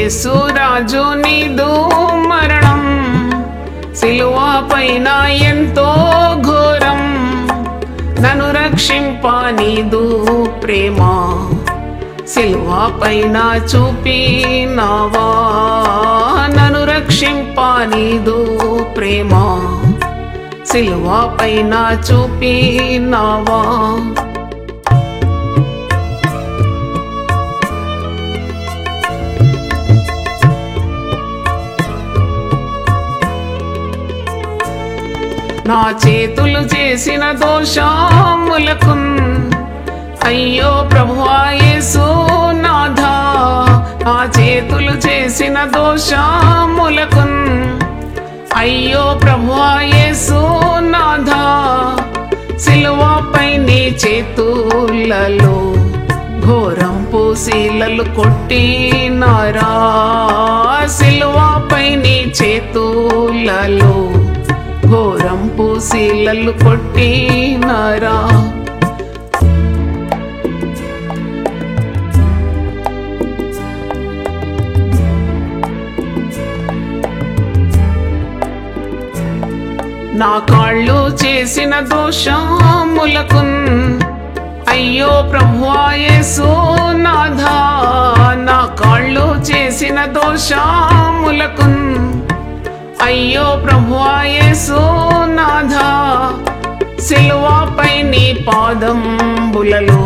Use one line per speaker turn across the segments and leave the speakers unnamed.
యేసు రాజు నీదు మరణం సిలువ పైన ఎంతో ఘోరం, నన్ను రక్షింప నీదు ప్రేమ సిలువ పైన చూపినావా, నన్ను రక్షింప నీదు ప్రేమ సిలువ పైన చూపినావా. నా చేతులు చేసిన దోషములకు అయ్యో ప్రభువా యేసు నాథా, నా చేతులు చేసిన దోషములకు అయ్యో ప్రభువా యేసు నాథా, సిలువపై నీ చేతులలో ఘోరంపు శీలలు కొట్టినారా, సిలువపై నీ చేతులలో ఘోరంపు శీలలు కొట్టినారా. నా కాళ్ళు చేసిన దోషములకు అయ్యో ప్రభువా యేసు నాథా, నా కాళ్ళు చేసిన దోషములకు అయ్యో ప్రభువా యేసు నాథా, సిలువపై నీ పాదంబులలో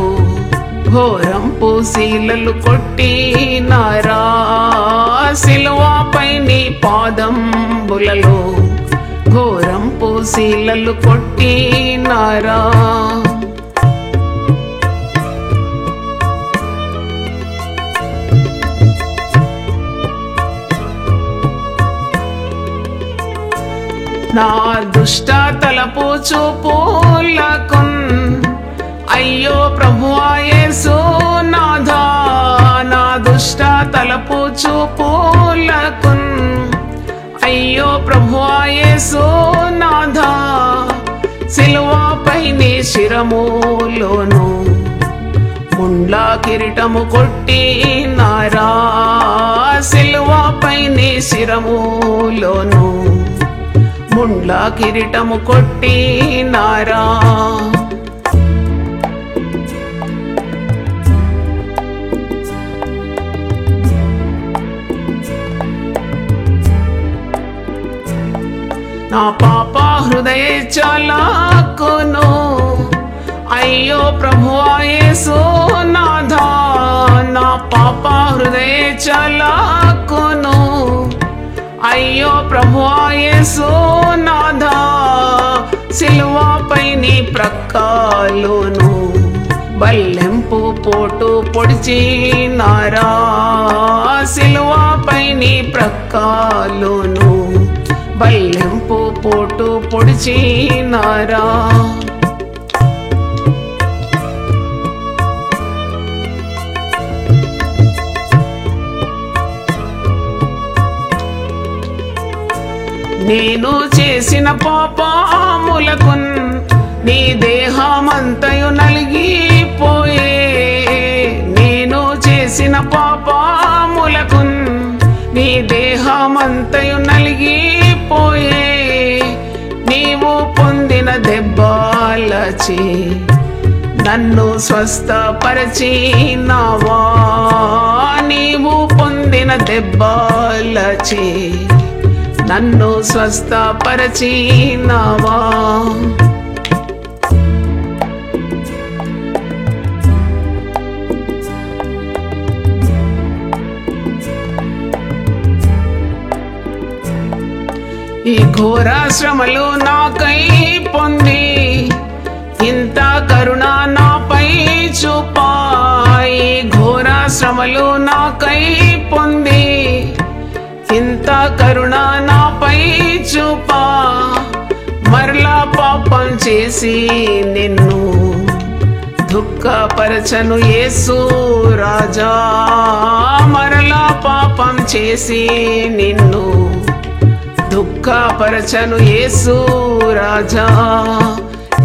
ఘోరంపు శీలలు కొట్టినారా, సిలువపై నీ పాదంబులలో ఘోరంపు శీలలు కొట్టినారా. నా దుష్ట తలపు చూపులకు అయ్యో ప్రభువా యేసు నాథా, నా దుష్ట తలపు చూపులకు అయ్యో ప్రభువా యేసు నాథా, సిలువపై నీ శిరములోను ముండ్ల కిరీటము కొట్టినారా, సిలువపై నీ శిరములోను ముండ్ల కిరీటము కొట్టినారా. నా పాప హృదయ చాలకును అయ్యో ప్రభువా యేసు నాథా, నా పాప హృదయ చాలకును అయ్యో ప్రభువా యేసు నాథా, సిలువపై నీ ప్రక్కలోను బల్లెంపు పోటు పొడిచినారా, సిలువపై నీ ప్రక్కలోను బల్లెంపు పోటు పొడిచినారా. నేను చేసిన పాపములకు నీ దేహమంతయు నలిగిపోయే, నేను చేసిన పాపములకు నీ దేహమంతయు నలిగిపోయే, నీవు పొందిన దెబ్బలచే నన్ను స్వస్థపరచినావా, నీవు పొందిన దెబ్బలచే నన్ను స్వస్థపరచినావా. ఈ ఘోర శ్రమలు నాకై పొంది ఇంత కరుణ నాపై చూపా, ఈ ఘోర శ్రమలు నాకై పొంది ఇంత కరుణ నాపై చూపా, మరలా పాపం చేసి నిన్ను దుఃఖపరచను యేసు రాజా, మరలా పాపం చేసి నిన్ను దుఃఖపరచను యేసు రాజా.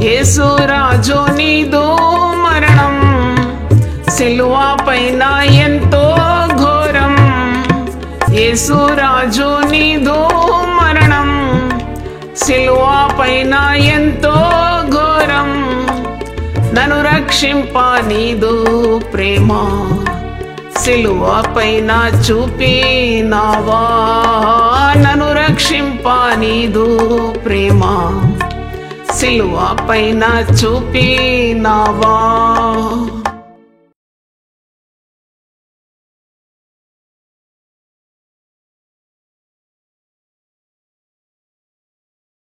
యేసు రాజు నీదు మరణం సిలువ పైన ఎంతో ఘోరం, రక్షింప నీదు ప్రేమ సిలువ పైన చూపినావా నన్ను రక్షింప నీదు ప్రేమ సిలువ పైన చూపినావా